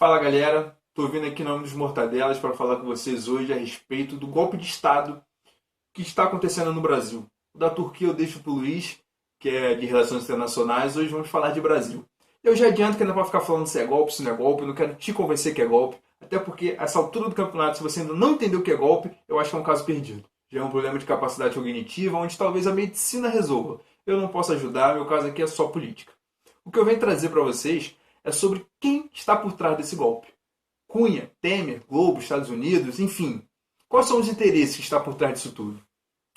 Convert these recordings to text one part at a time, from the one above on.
Fala galera, estou vindo aqui em nome dos Mortadelas para falar com vocês hoje a respeito do golpe de Estado que está acontecendo no Brasil. O da Turquia eu deixo para o Luiz, que é de Relações Internacionais, hoje vamos falar de Brasil. Eu já adianto que não vai ficar falando se é golpe, se não é golpe, eu não quero te convencer que é golpe, até porque essa altura do campeonato, se você ainda não entendeu o que é golpe, eu acho que é um caso perdido. Já é um problema de capacidade cognitiva, onde talvez a medicina resolva. Eu não posso ajudar, meu caso aqui é só política. O que eu venho trazer para vocês é sobre quem está por trás desse golpe. Cunha, Temer, Globo, Estados Unidos, enfim. Quais são os interesses que está por trás disso tudo?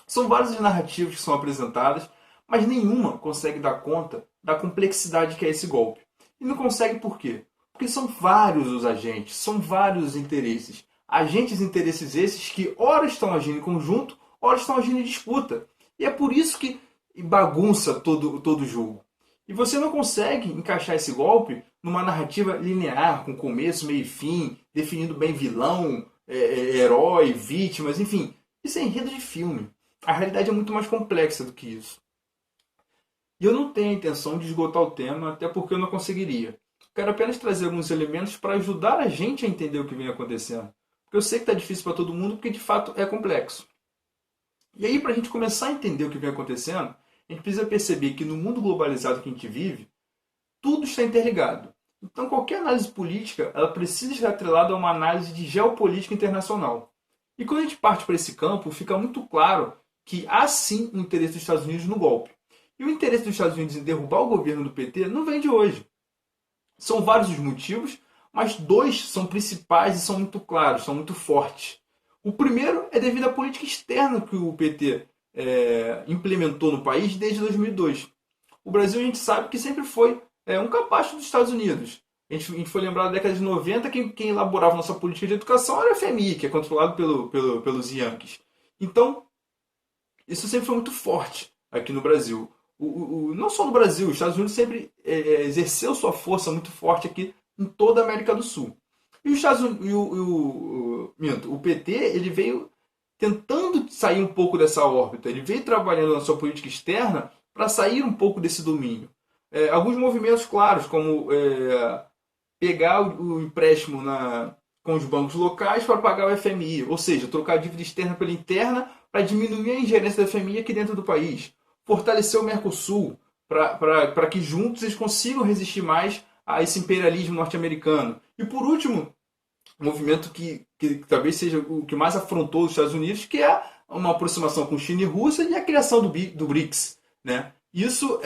São várias as narrativas que são apresentadas, mas nenhuma consegue dar conta da complexidade que é esse golpe. E não consegue por quê? Porque são vários os agentes, são vários os interesses. Agentes e interesses esses que ora estão agindo em conjunto, ora estão agindo em disputa. E é por isso que bagunça todo o jogo. E você não consegue encaixar esse golpe numa narrativa linear, com começo, meio e fim, definindo bem vilão, herói, vítimas, enfim. Isso é enredo de filme. A realidade é muito mais complexa do que isso. E eu não tenho a intenção de esgotar o tema, até porque eu não conseguiria. Quero apenas trazer alguns elementos para ajudar a gente a entender o que vem acontecendo. Porque eu sei que está difícil para todo mundo, porque de fato é complexo. E aí, para a gente começar a entender o que vem acontecendo, a gente precisa perceber que no mundo globalizado que a gente vive, tudo está interligado. Então, qualquer análise política ela precisa estar atrelada a uma análise de geopolítica internacional. E quando a gente parte para esse campo, fica muito claro que há sim um interesse dos Estados Unidos no golpe. E o interesse dos Estados Unidos em derrubar o governo do PT não vem de hoje. São vários os motivos, mas dois são principais e são muito claros, são muito fortes. O primeiro é devido à política externa que o PT implementou no país desde 2002. O Brasil, a gente sabe que sempre foi um capacho dos Estados Unidos. A gente foi lembrar da década de 90, quem elaborava nossa política de educação era a FMI, que é controlado pelos Yankees. Então, isso sempre foi muito forte aqui no Brasil. Não só no Brasil, os Estados Unidos sempre exerceu sua força muito forte aqui em toda a América do Sul. E os Estados Unidos, o PT ele veio tentando sair um pouco dessa órbita. Ele veio trabalhando na sua política externa para sair um pouco desse domínio. Alguns movimentos claros, como pegar o empréstimo com os bancos locais para pagar o FMI, ou seja, trocar a dívida externa pela interna para diminuir a ingerência da FMI aqui dentro do país. Fortalecer o Mercosul para que juntos eles consigam resistir mais a esse imperialismo norte-americano. E por último, um movimento que talvez seja o que mais afrontou os Estados Unidos, que é uma aproximação com China e Rússia e a criação do BRICS. Né? Isso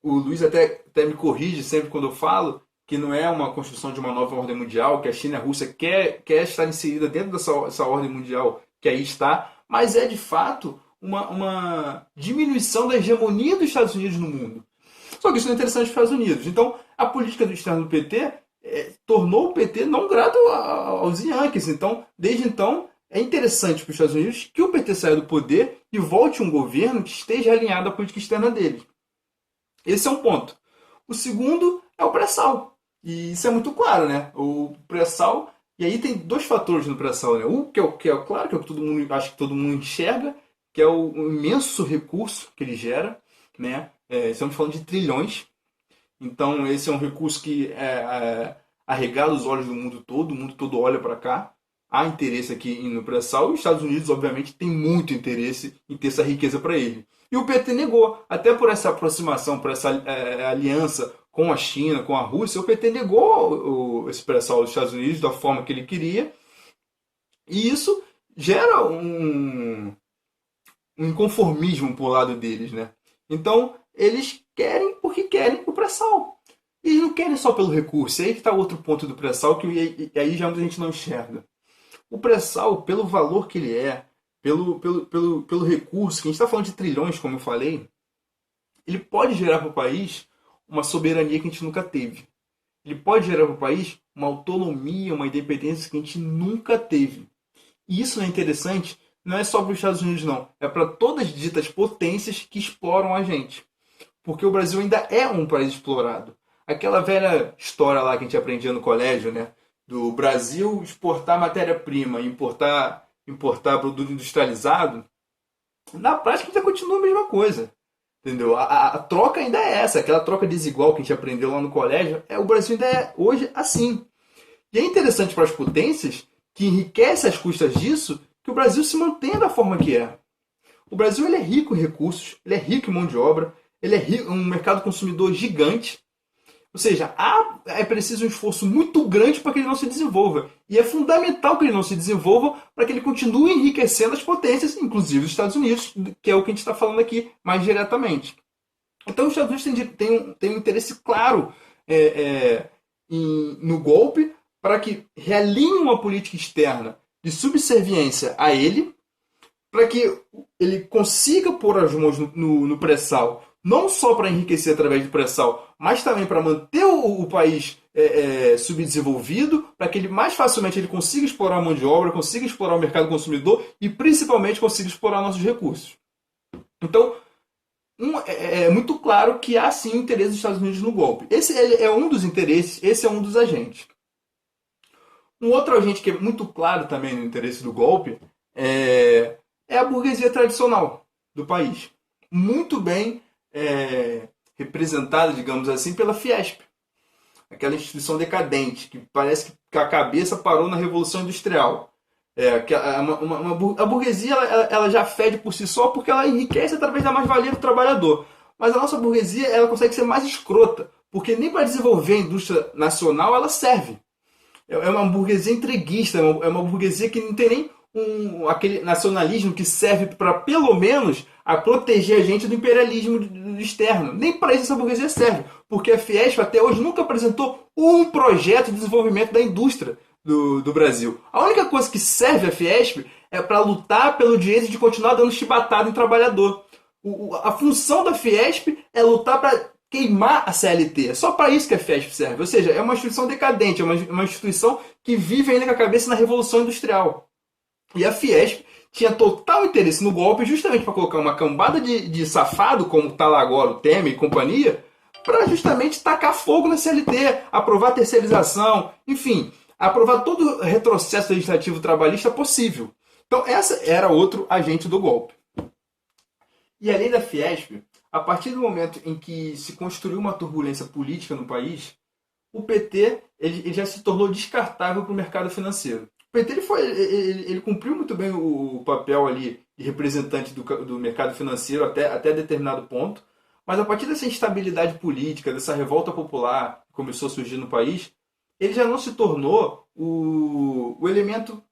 o Luiz até me corrige sempre quando eu falo que não é uma construção de uma nova ordem mundial, que a China e a Rússia quer estar inserida dentro dessa ordem mundial que aí está, mas é de fato uma diminuição da hegemonia dos Estados Unidos no mundo. Só que isso não é interessante para os Estados Unidos. Então, a política externa do PT tornou o PT não grato aos Yankees. Então, desde então, é interessante para os Estados Unidos que o PT saia do poder e volte um governo que esteja alinhado à política externa dele. Esse é um ponto. O segundo é o pré-sal. E isso é muito claro, né? O pré-sal, e aí tem dois fatores no pré-sal, né? Um que é claro, que é o que todo mundo acho que todo mundo enxerga, que é o imenso recurso que ele gera, né? Estamos falando de trilhões. Então esse é um recurso que arregala os olhos do mundo todo, o mundo todo olha para cá. Há interesse aqui no pré-sal e os Estados Unidos, obviamente, tem muito interesse em ter essa riqueza para ele. E o PT negou, até por essa aproximação, por essa aliança com a China, com a Rússia, o PT negou esse pré-sal dos Estados Unidos da forma que ele queria. E isso gera um inconformismo por lado deles, né? Então, eles querem porque querem o pré-sal. E eles não querem só pelo recurso. E aí que está outro ponto do pré-sal, que aí já a gente não enxerga. O pré-sal, pelo valor que ele é, pelo recurso, que a gente está falando de trilhões, como eu falei, ele pode gerar para o país uma soberania que a gente nunca teve. Ele pode gerar para o país uma autonomia, uma independência que a gente nunca teve. E isso não é interessante, não é só para os Estados Unidos, não. É para todas as ditas potências que exploram a gente. Porque o Brasil ainda é um país explorado. Aquela velha história lá que a gente aprendia no colégio, né? Do Brasil exportar matéria-prima, importar produto industrializado, na prática ainda continua a mesma coisa. Entendeu? A troca ainda é essa, aquela troca desigual que a gente aprendeu lá no colégio. O Brasil ainda é hoje assim. E é interessante para as potências, que enriquece às custas disso, que o Brasil se mantenha da forma que é. O Brasil ele é rico em recursos, ele é rico em mão de obra, ele é rico, um mercado consumidor gigante. Ou seja, é preciso um esforço muito grande para que ele não se desenvolva. E é fundamental que ele não se desenvolva para que ele continue enriquecendo as potências, inclusive os Estados Unidos, que é o que a gente está falando aqui mais diretamente. Então os Estados Unidos têm um interesse claro no golpe para que realinhe uma política externa de subserviência a ele, para que ele consiga pôr as mãos no pré-sal, não só para enriquecer através do pré-sal, mas também para manter o país subdesenvolvido, para que ele mais facilmente ele consiga explorar a mão de obra, consiga explorar o mercado consumidor e principalmente consiga explorar nossos recursos. Então, é muito claro que há sim interesse dos Estados Unidos no golpe. Esse é um dos interesses, esse é um dos agentes. Um outro agente que é muito claro também no interesse do golpe é a burguesia tradicional do país. Muito bem representada, digamos assim, pela Fiesp. Aquela instituição decadente, que parece que a cabeça parou na Revolução Industrial. A burguesia ela já fede por si só porque ela enriquece através da mais-valia do trabalhador. Mas a nossa burguesia ela consegue ser mais escrota, porque nem para desenvolver a indústria nacional ela serve. É uma burguesia entreguista, é uma burguesia que não tem nem aquele nacionalismo que serve para, pelo menos, a proteger a gente do imperialismo externo. Nem para isso essa burguesia serve, porque a Fiesp até hoje nunca apresentou um projeto de desenvolvimento da indústria do Brasil. A única coisa que serve a Fiesp é para lutar pelo direito de continuar dando chibatada em trabalhador. A função da Fiesp é lutar para queimar a CLT. É só para isso que a Fiesp serve. Ou seja, é uma instituição decadente, é uma instituição que vive ainda com a cabeça na Revolução Industrial. E a Fiesp tinha total interesse no golpe justamente para colocar uma cambada de safado, como está lá agora o Temer e companhia, para justamente tacar fogo na CLT, aprovar a terceirização, enfim, aprovar todo o retrocesso legislativo trabalhista possível. Então, essa era outro agente do golpe. E além da Fiesp, a partir do momento em que se construiu uma turbulência política no país, o PT ele já se tornou descartável para o mercado financeiro. O PT ele cumpriu muito bem o papel ali de representante do mercado financeiro até determinado ponto, mas a partir dessa instabilidade política, dessa revolta popular que começou a surgir no país, ele já não se tornou o elemento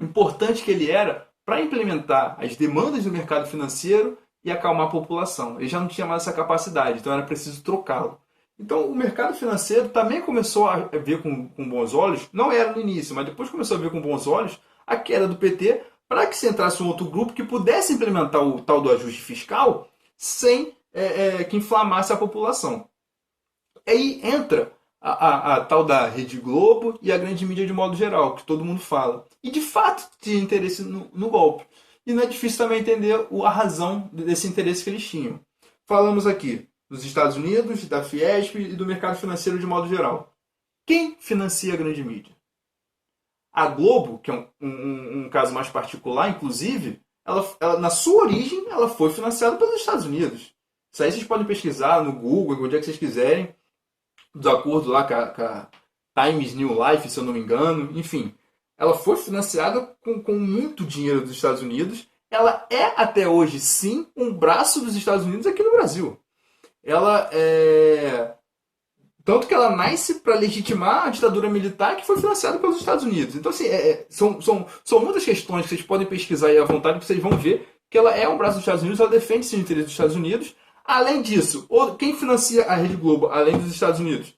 importante que ele era para implementar as demandas do mercado financeiro e acalmar a população. Ele já não tinha mais essa capacidade, então era preciso trocá-lo. Então o mercado financeiro também começou a ver com bons olhos, não era no início, mas depois começou a ver com bons olhos a queda do PT para que se entrasse um outro grupo que pudesse implementar o tal do ajuste fiscal sem que inflamasse a população. Aí entra a tal da Rede Globo e a grande mídia de modo geral, que todo mundo fala. E de fato tinha interesse no golpe. E não é difícil também entender a razão desse interesse que eles tinham. Falamos aqui dos Estados Unidos, da Fiesp e do mercado financeiro de modo geral. Quem financia a grande mídia? A Globo, que é um caso mais particular, inclusive, ela, na sua origem, ela foi financiada pelos Estados Unidos. Isso aí vocês podem pesquisar no Google, onde é que vocês quiserem, de acordo lá com a Times New Life, se eu não me engano, enfim. Ela foi financiada com muito dinheiro dos Estados Unidos. Ela é, até hoje, sim, um braço dos Estados Unidos aqui no Brasil. Ela é... Tanto que ela nasce para legitimar a ditadura militar que foi financiada pelos Estados Unidos. Então, assim, são muitas questões que vocês podem pesquisar aí à vontade, que vocês vão ver que ela é um braço dos Estados Unidos, ela defende os interesses dos Estados Unidos. Além disso, quem financia a Rede Globo, além dos Estados Unidos?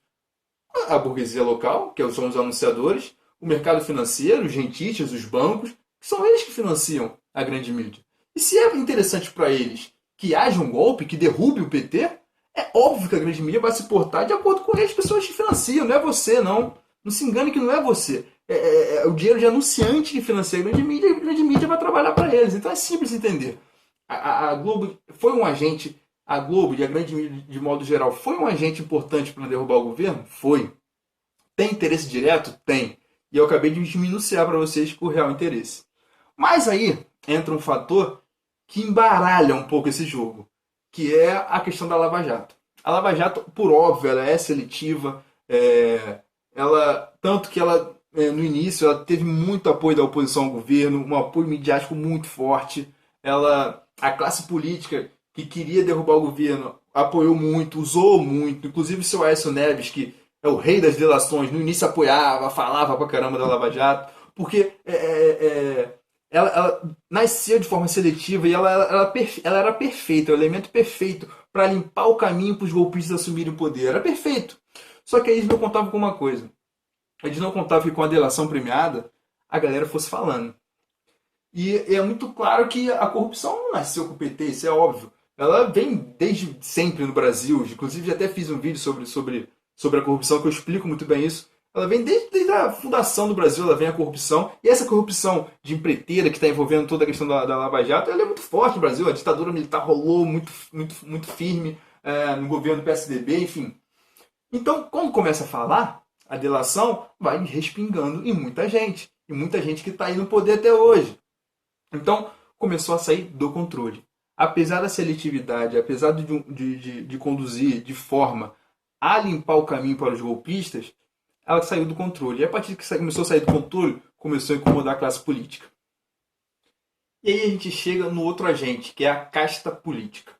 A burguesia local, que são os anunciadores, o mercado financeiro, os rentistas, os bancos, que são eles que financiam a grande mídia. E se é interessante para eles que haja um golpe, que derrube o PT, é óbvio que a grande mídia vai se portar de acordo com as pessoas que financiam, não é você, não. Não se engane que não é você. É o dinheiro de anunciante que financia a grande mídia e a grande mídia vai trabalhar para eles. Então é simples entender. A Globo foi um agente, a Globo e a grande mídia de modo geral foi um agente importante para derrubar o governo? Foi. Tem interesse direto? Tem. E eu acabei de desminuciar para vocês o real interesse. Mas aí entra um fator que embaralha um pouco esse jogo, que é a questão da Lava Jato. A Lava Jato, por óbvio, ela é seletiva, tanto que ela, no início, ela teve muito apoio da oposição ao governo, um apoio midiático muito forte. A classe política que queria derrubar o governo apoiou muito, usou muito, inclusive o seu Aécio Neves, que é o rei das delações, no início apoiava, falava pra caramba da Lava Jato, porque ela nasceu de forma seletiva e ela era perfeita, o elemento perfeito para limpar o caminho para os golpistas assumirem o poder. Era perfeito. Só que aí eles não contavam com uma coisa. Eles não contavam que com a delação premiada a galera fosse falando. E é muito claro que a corrupção não nasceu com o PT, isso é óbvio. Ela vem desde sempre no Brasil. Inclusive até fiz um vídeo sobre a corrupção que eu explico muito bem isso. Ela vem desde a fundação do Brasil, ela vem a corrupção. E essa corrupção de empreiteira que está envolvendo toda a questão da Lava Jato, ela é muito forte no Brasil. A ditadura militar rolou muito firme no governo do PSDB, enfim. Então, quando começa a falar, a delação vai respingando em muita gente. E muita gente que está aí no poder até hoje. Então, começou a sair do controle. Apesar da seletividade, apesar de conduzir de forma a limpar o caminho para os golpistas, ela saiu do controle. E a partir que começou a sair do controle, começou a incomodar a classe política. E aí a gente chega no outro agente, que é a casta política.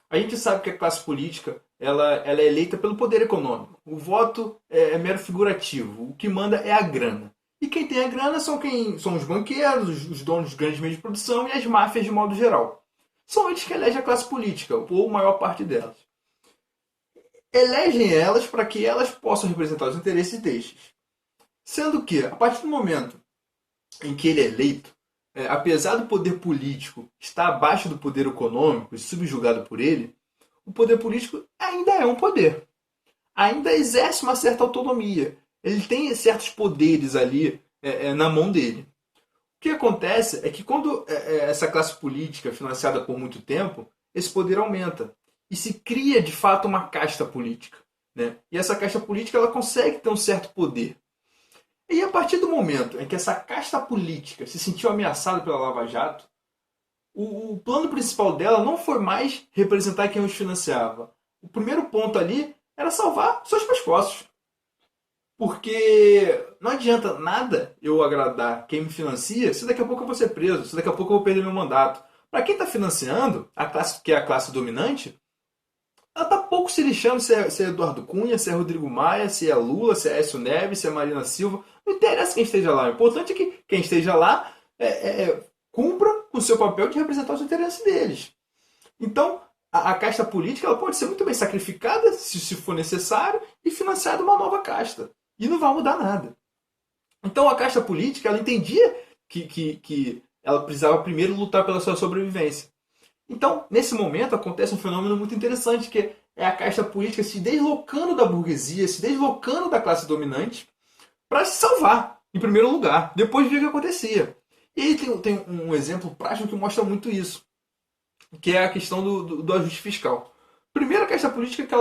A gente sabe que a classe política ela é eleita pelo poder econômico. O voto é mero figurativo. O que manda é a grana. E quem tem a grana são os banqueiros, os donos dos grandes meios de produção e as máfias de modo geral. São eles que elegem a classe política, ou a maior parte delas. Elegem elas para que elas possam representar os interesses destes. Sendo que, a partir do momento em que ele é eleito, apesar do poder político estar abaixo do poder econômico e subjugado por ele, o poder político ainda é um poder. Ainda exerce uma certa autonomia. Ele tem certos poderes ali na mão dele. O que acontece é que quando essa classe política é financiada por muito tempo, esse poder aumenta. E se cria, de fato, uma casta política. Né? E essa casta política ela consegue ter um certo poder. E a partir do momento em que essa casta política se sentiu ameaçada pela Lava Jato, o plano principal dela não foi mais representar quem os financiava. O primeiro ponto ali era salvar seus pescoços. Porque não adianta nada eu agradar quem me financia se daqui a pouco eu vou ser preso, se daqui a pouco eu vou perder meu mandato. Para quem está financiando, a classe que é a classe dominante, ela está pouco se lixando se é Eduardo Cunha, se é Rodrigo Maia, se é Lula, se é Aécio Neves, se é Marina Silva. Não interessa quem esteja lá. O importante é que quem esteja lá cumpra com o seu papel de representar os interesses deles. Então, a casta política ela pode ser muito bem sacrificada, se for necessário, e financiada uma nova casta. E não vai mudar nada. Então, a casta política ela entendia que ela precisava primeiro lutar pela sua sobrevivência. Então, nesse momento, acontece um fenômeno muito interessante, que é a casta política se deslocando da burguesia, se deslocando da classe dominante, para se salvar, em primeiro lugar, depois de ver o que acontecia. E aí tem um exemplo prático que mostra muito isso, que é a questão do ajuste fiscal. Primeiro, a casta política,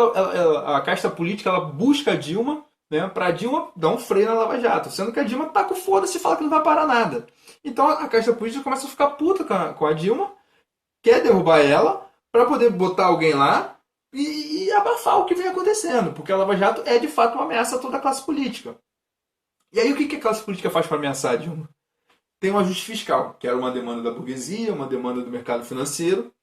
a casta política ela busca a Dilma, né, para a Dilma dar um freio na Lava Jato, sendo que a Dilma tá com foda-se e fala que não vai parar nada. Então a casta política começa a ficar puta com a Dilma, quer derrubar ela, para poder botar alguém lá e abafar o que vem acontecendo, porque a Lava Jato é de fato uma ameaça a toda a classe política. E aí o que a classe política faz para ameaçar a Dilma? Tem um ajuste fiscal, que era uma demanda da burguesia, uma demanda do mercado financeiro,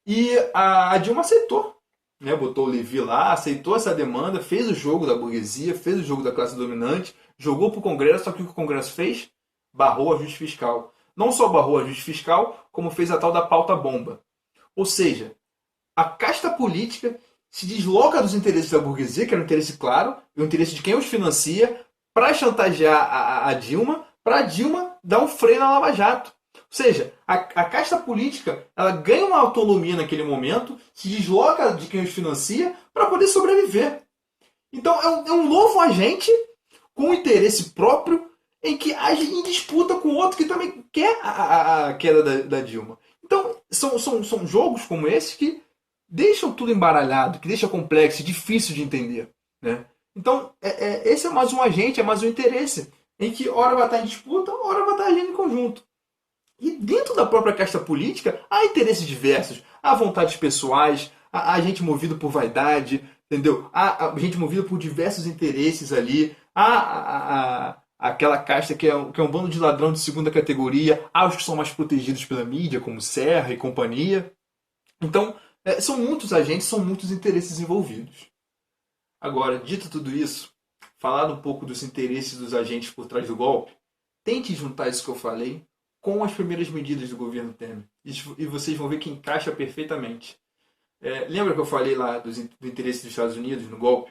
e a Dilma aceitou. Né, botou o Levi lá, aceitou essa demanda, fez o jogo da burguesia, fez o jogo da classe dominante, jogou para o Congresso, só que o que o Congresso fez? Barrou o ajuste fiscal. Não só barrou o ajuste fiscal, como fez a tal da pauta bomba. Ou seja, a casta política se desloca dos interesses da burguesia, que era um interesse claro, e o interesse de quem os financia, para chantagear a Dilma, para a Dilma dar um freio na Lava Jato. Ou seja, a casta política ela ganha uma autonomia naquele momento, se desloca de quem os financia para poder sobreviver. Então é um novo agente com um interesse próprio em que age em disputa com outro que também quer a queda da Dilma. Então são jogos como esse que deixam tudo embaralhado, que deixa complexo e difícil de entender. Né? Então esse é mais um agente, é mais um interesse em que hora vai estar em disputa, hora vai estar agindo em conjunto. E dentro da própria casta política, há interesses diversos, há vontades pessoais, há gente movido por vaidade, entendeu? Há gente movida por diversos interesses ali, aquela casta que é um bando de ladrão de segunda categoria, há os que são mais protegidos pela mídia, como Serra e companhia. Então, são muitos agentes, são muitos interesses envolvidos. Agora, dito tudo isso, falado um pouco dos interesses dos agentes por trás do golpe, tente juntar isso que eu falei com as primeiras medidas do governo Temer. E vocês vão ver que encaixa perfeitamente. Lembra que eu falei lá do interesse dos Estados Unidos no golpe?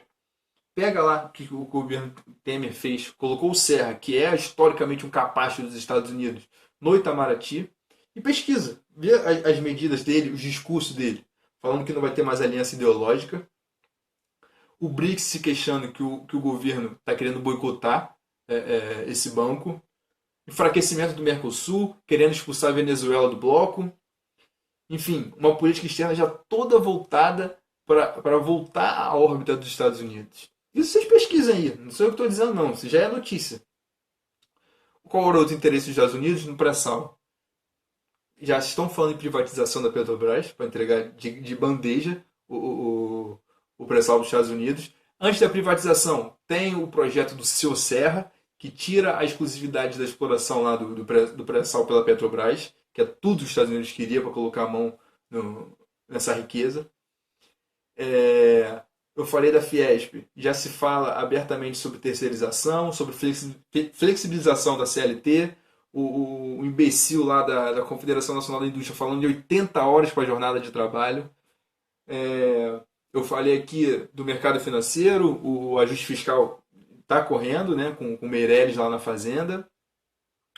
Pega lá o que o governo Temer fez, colocou o Serra, que é historicamente um capacho dos Estados Unidos, no Itamaraty, e pesquisa. Vê as medidas dele, os discursos dele, falando que não vai ter mais aliança ideológica. O BRICS se queixando que o governo está querendo boicotar esse banco. Enfraquecimento do Mercosul, querendo expulsar a Venezuela do bloco. Enfim, uma política externa já toda voltada para voltar à órbita dos Estados Unidos. Isso vocês pesquisem aí, não sou eu que estou dizendo não, isso já é notícia. Qual era o outro interesse dos Estados Unidos no pré-sal? Já estão falando em privatização da Petrobras, para entregar de bandeja o pré-sal dos Estados Unidos. Antes da privatização, tem o projeto do Seu Serra, que tira a exclusividade da exploração lá do pré-sal pela Petrobras, que é tudo que os Estados Unidos queria para colocar a mão nessa riqueza. Eu falei da Fiesp, já se fala abertamente sobre terceirização, sobre flexibilização da CLT, o imbecil lá da Confederação Nacional da Indústria falando de 80 horas para a jornada de trabalho. Eu falei aqui do mercado financeiro, o ajuste fiscal está correndo, né, com o Meirelles lá na Fazenda.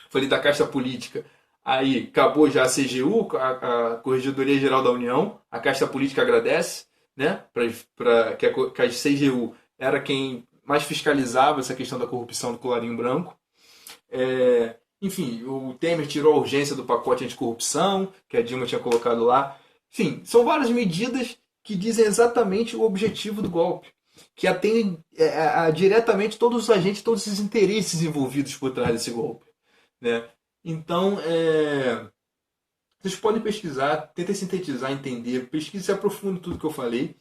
Falei da Caixa Política, aí acabou já a CGU, a Corregedoria Geral da União, a Caixa Política agradece, né, que a CGU era quem mais fiscalizava essa questão da corrupção do colarinho branco. Enfim, o Temer tirou a urgência do pacote anticorrupção, que a Dilma tinha colocado lá. Enfim, são várias medidas que dizem exatamente o objetivo do golpe, que atendem diretamente todos os agentes, todos os interesses envolvidos por trás desse golpe, né? Então, vocês podem pesquisar, tentem sintetizar, entender, pesquisem, se aprofundem tudo que eu falei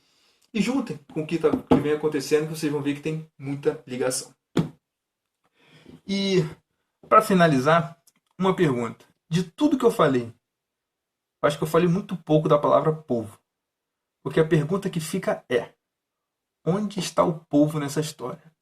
e juntem com o que vem acontecendo, que vocês vão ver que tem muita ligação. E, para finalizar, uma pergunta. De tudo que eu falei, eu acho que eu falei muito pouco da palavra povo. Porque a pergunta que fica é: onde está o povo nessa história?